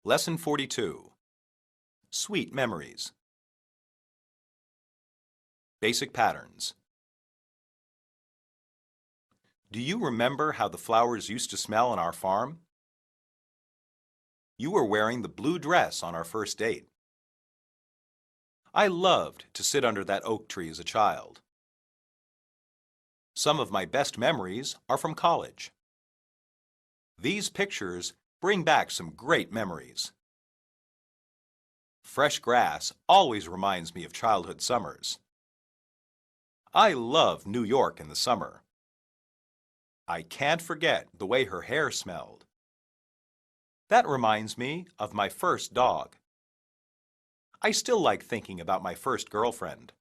Lesson 42. Sweet Memories. Basic Patterns. Do you remember how the flowers used to smell on our farm? You were wearing the blue dress on our first date. I loved to sit under that oak tree as a child. Some of my best memories are from college. These pictures bring back some great memories. Fresh grass always reminds me of childhood summers. I love New York in the summer. I can't forget the way her hair smelled. That reminds me of my first dog. I still like thinking about my first girlfriend.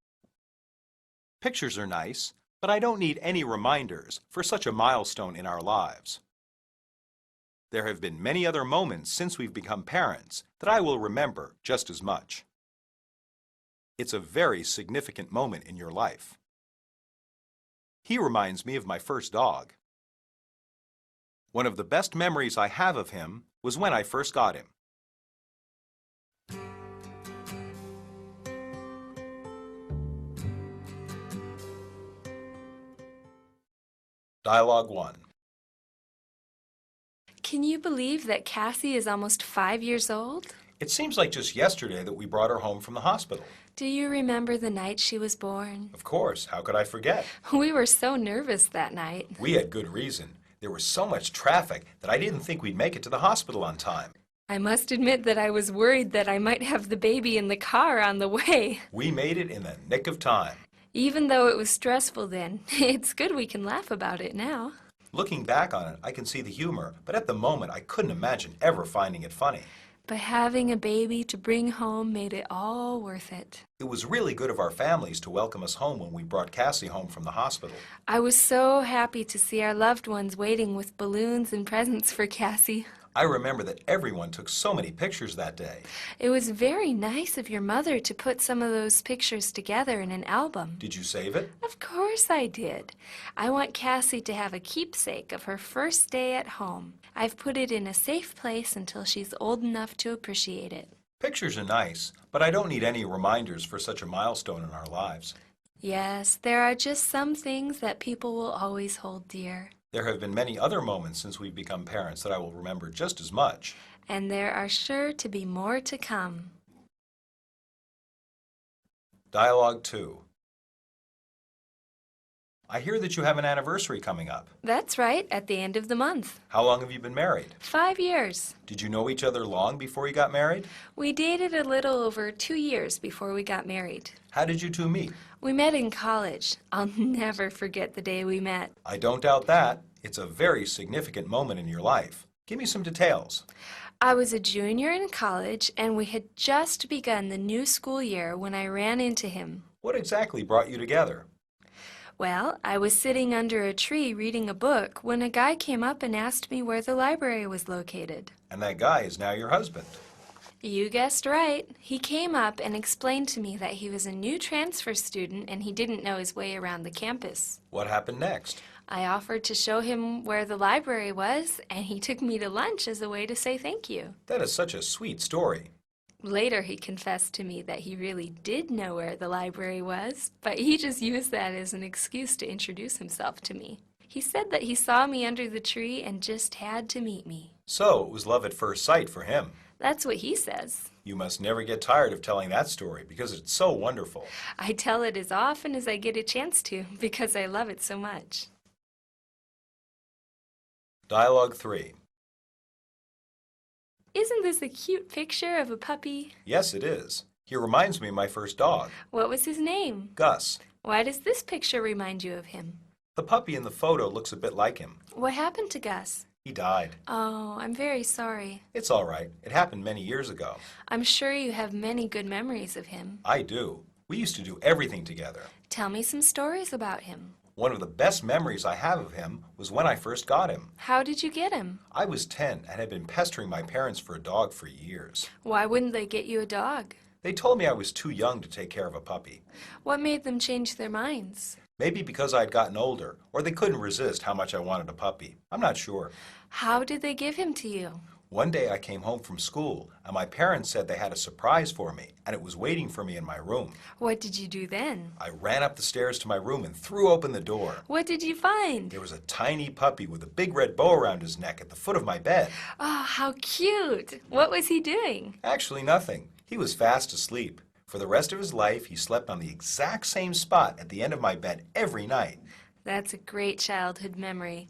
Pictures are nice, but I don't need any reminders for such a milestone in our lives. There have been many other moments since we've become parents that I will remember just as much. It's a very significant moment in your life. He reminds me of my first dog. One of the best memories I have of him was when I first got him. Dialogue 1. Can you believe that Cassie is almost 5 years old? It seems like just yesterday that we brought her home from the hospital. Do you remember the night she was born? Of course, how could I forget? We were so nervous that night. We had good reason. There was so much traffic that I didn't think we'd make it to the hospital on time. I must admit that I was worried that I might have the baby in the car on the way. We made it in the nick of time. Even though it was stressful then, it's good we can laugh about it now. Looking back on it, I can see the humor, but at the moment I couldn't imagine ever finding it funny. But having a baby to bring home made it all worth it. It was really good of our families to welcome us home when we brought Cassie home from the hospital. I was so happy to see our loved ones waiting with balloons and presents for Cassie. I remember that everyone took so many pictures that day. It was very nice of your mother to put some of those pictures together in an album. Did you save it? Of course I did. I want Cassie to have a keepsake of her first day at home. I've put it in a safe place until she's old enough to appreciate it. Pictures are nice, but I don't need any reminders for such a milestone in our lives. Yes, there are just some things that people will always hold dear. There have been many other moments since we've become parents that I will remember just as much. And there are sure to be more to come. Dialogue 2. I hear that you have an anniversary coming up. That's right, at the end of the month. How long have you been married? 5 years. Did you know each other long before you got married? We dated a little over 2 years before we got married. How did you two meet? We met in college. I'll never forget the day we met. I don't doubt that. It's a very significant moment in your life. Give me some details. I was a junior in college, and we had just begun the new school year when I ran into him. What exactly brought you together? Well, I was sitting under a tree reading a book when a guy came up and asked me where the library was located. And that guy is now your husband. You guessed right. He came up and explained to me that he was a new transfer student and he didn't know his way around the campus. What happened next? I offered to show him where the library was, and he took me to lunch as a way to say thank you. That is such a sweet story. Later, he confessed to me that he really did know where the library was, but he just used that as an excuse to introduce himself to me. He said that he saw me under the tree and just had to meet me. So it was love at first sight for him. That's what he says. You must never get tired of telling that story because it's so wonderful. I tell it as often as I get a chance to because I love it so much. Dialogue 3. Isn't this a cute picture of a puppy? Yes, it is. He reminds me of my first dog. What was his name? Gus. Why does this picture remind you of him? The puppy in the photo looks a bit like him. What happened to Gus? He died. Oh, I'm very sorry. It's all right. It happened many years ago. I'm sure you have many good memories of him. I do. We used to do everything together. Tell me some stories about him. One of the best memories I have of him was when I first got him. How did you get him? I was 10 and had been pestering my parents for a dog for years. Why wouldn't they get you a dog? They told me I was too young to take care of a puppy. What made them change their minds? Maybe because I had gotten older, or they couldn't resist how much I wanted a puppy. I'm not sure. How did they give him to you? One day I came home from school and my parents said they had a surprise for me and it was waiting for me in my room. What did you do then? I ran up the stairs to my room and threw open the door. What did you find? There was a tiny puppy with a big red bow around his neck at the foot of my bed. Oh, how cute! What was he doing? Actually, nothing. He was fast asleep. For the rest of his life, he slept on the exact same spot at the end of my bed every night. That's a great childhood memory.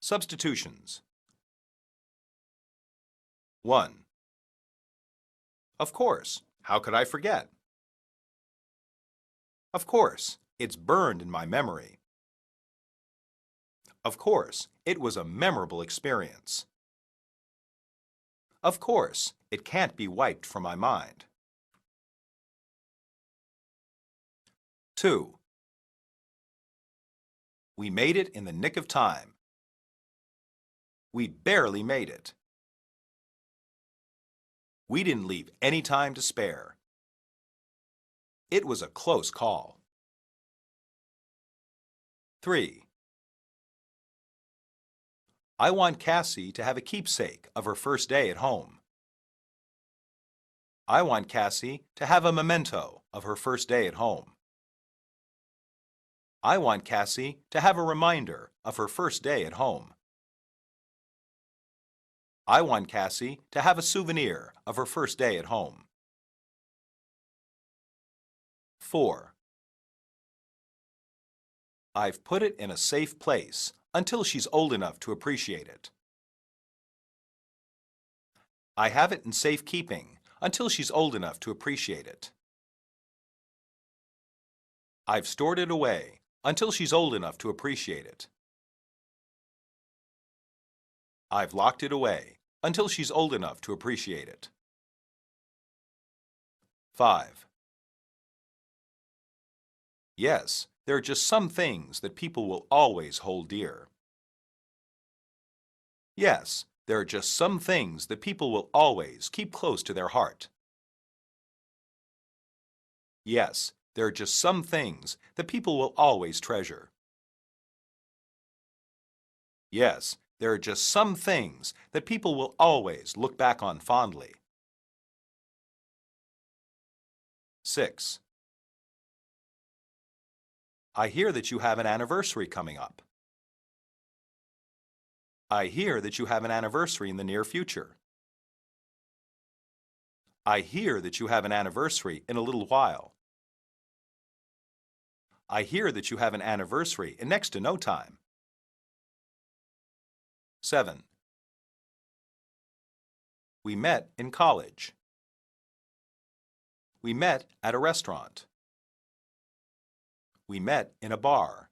Substitutions. 1. Of course. How could I forget? Of course. It's burned in my memory. Of course. It was a memorable experience. Of course. It can't be wiped from my mind. 2. We made it in the nick of time. We barely made it. We didn't leave any time to spare. It was a close call. 3. I want Cassie to have a keepsake of her first day at home. I want Cassie to have a memento of her first day at home. I want Cassie to have a reminder of her first day at home. I want Cassie to have a souvenir of her first day at home. 4. I've put it in a safe place until she's old enough to appreciate it. I have it in safekeeping until she's old enough to appreciate it. I've stored it away until she's old enough to appreciate it. I've locked it away until she's old enough to appreciate it. 5. Yes, there are just some things that people will always hold dear. Yes, there are just some things that people will always keep close to their heart. Yes, there are just some things that people will always treasure. Yes, there are just some things that people will always look back on fondly. 6. I hear that you have an anniversary coming up. I hear that you have an anniversary in the near future. I hear that you have an anniversary in a little while. I hear that you have an anniversary in next to no time. 7. We met in college. We met at a restaurant. We met in a bar.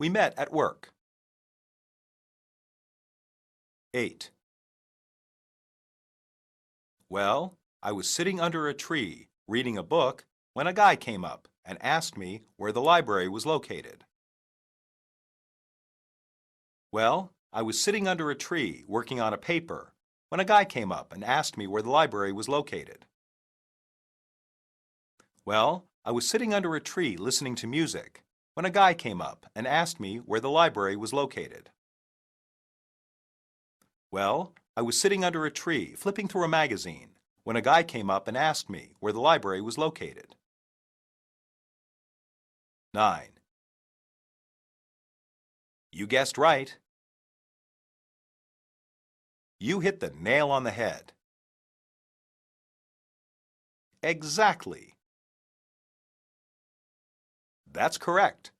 We met at work. 8. Well, I was sitting under a tree reading a book when a guy came up and asked me where the library was located. Well, I was sitting under a tree working on a paper when a guy came up and asked me where the library was located. Well, I was sitting under a tree listening to music when a guy came up and asked me where the library was located. Well, I was sitting under a tree flipping through a magazine when a guy came up and asked me where the library was located. 9. You guessed right. You hit the nail on the head. Exactly. That's correct.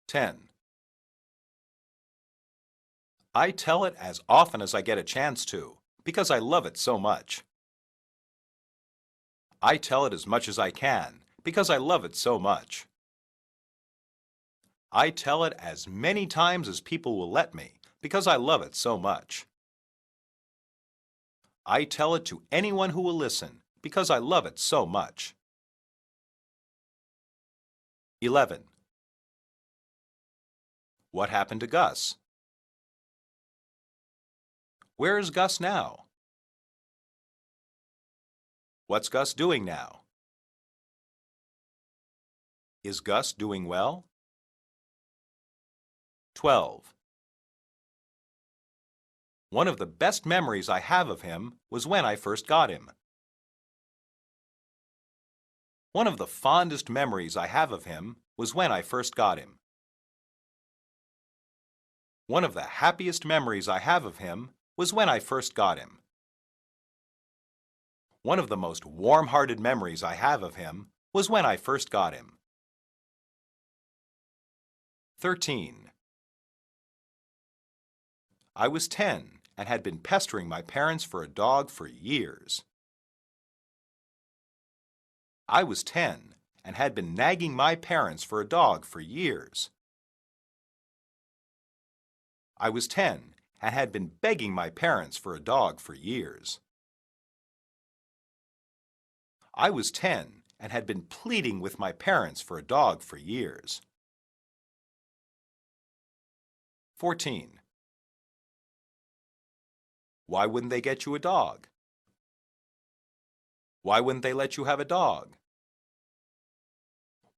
10. I tell it as often as I get a chance to, because I love it so much. I tell it as much as I can, because I love it so much. I tell it as many times as people will let me, because I love it so much. I tell it to anyone who will listen, because I love it so much. 11. What happened to Gus? Where is Gus now? What's Gus doing now? Is Gus doing well? 12. One of the best memories I have of him was when I first got him. One of the fondest memories I have of him was when I first got him. One of the happiest memories I have of him was when I first got him. One of the most warm-hearted memories I have of him was when I first got him. 13. I was 10 and had been pestering my parents for a dog for years. I was 10 and had been nagging my parents for a dog for years. I was 10 and had been begging my parents for a dog for years. I was 10 and had been pleading with my parents for a dog for years. 14. Why wouldn't they get you a dog? Why wouldn't they let you have a dog?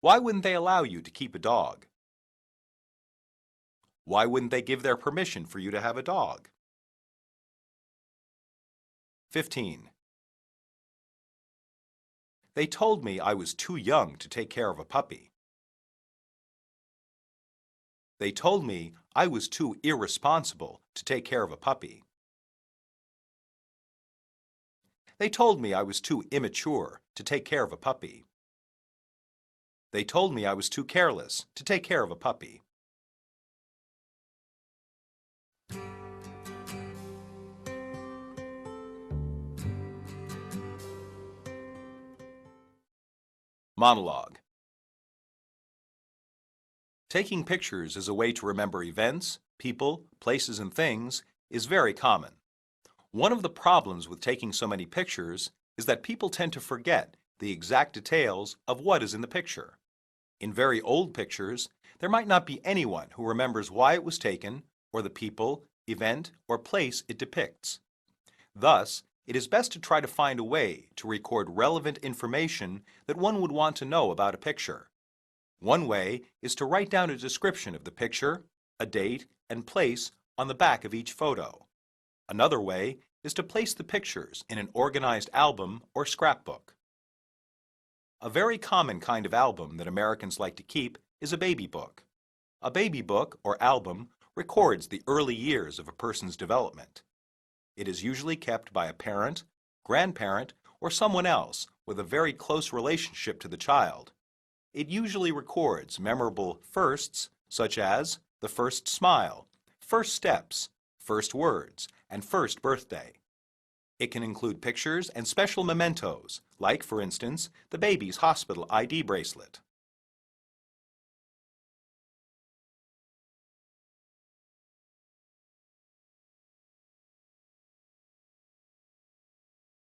Why wouldn't they allow you to keep a dog? Why wouldn't they give their permission for you to have a dog? 15. They told me I was too young to take care of a puppy. They told me I was too irresponsible to take care of a puppy. They told me I was too immature to take care of a puppy. They told me I was too careless to take care of a puppy. Monologue. Taking pictures as a way to remember events, people, places, and things is very common. One of the problems with taking so many pictures is that people tend to forget the exact details of what is in the picture. In very old pictures, there might not be anyone who remembers why it was taken or the people, event, or place it depicts. Thus, it is best to try to find a way to record relevant information that one would want to know about a picture. One way is to write down a description of the picture, a date, and place on the back of each photo. Another way is to place the pictures in an organized album or scrapbook. A very common kind of album that Americans like to keep is a baby book. A baby book or album records the early years of a person's development. It is usually kept by a parent, grandparent, or someone else with a very close relationship to the child. It usually records memorable firsts such as the first smile, first steps, first words, and first birthday. It can include pictures and special mementos, like, for instance, the baby's hospital ID bracelet.